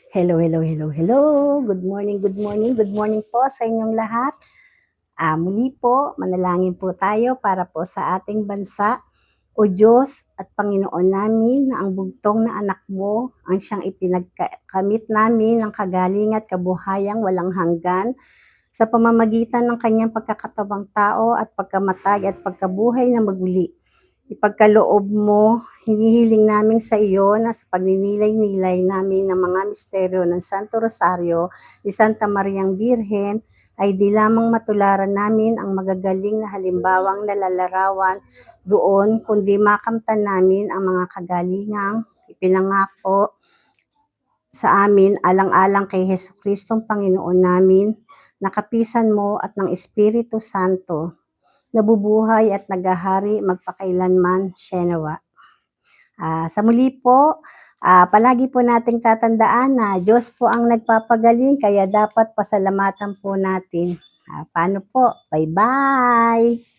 Hello, hello, hello, hello. Good morning, good morning, good morning po sa inyong lahat. Muli po, manalangin po tayo para po sa ating bansa. O Diyos at Panginoon namin na ang bugtong na anak mo ang siyang ipinagkamit namin ng kagaling at kabuhayang walang hanggan sa pamamagitan ng kanyang pagkakatawang tao at pagkamatay at pagkabuhay na maguli. Ipagkaloob mo, hinihiling namin sa iyo na sa pagninilay-nilay namin ng mga misteryo ng Santo Rosario ni Santa Mariang Birhen ay di lamang matularan namin ang magagaling na halimbawang nalalarawan doon, kundi makamtan namin ang mga kagalingang ipinangako sa amin alang-alang kay Jesucristong Panginoon namin, na kapisan mo at ng Espiritu Santo, nabubuhay at naghahari magpakailanman. Shenawa. Sa muli po, palagi po nating tatandaan na Diyos po ang nagpapagaling, kaya dapat pasalamatan po natin. Paano po? Bye-bye!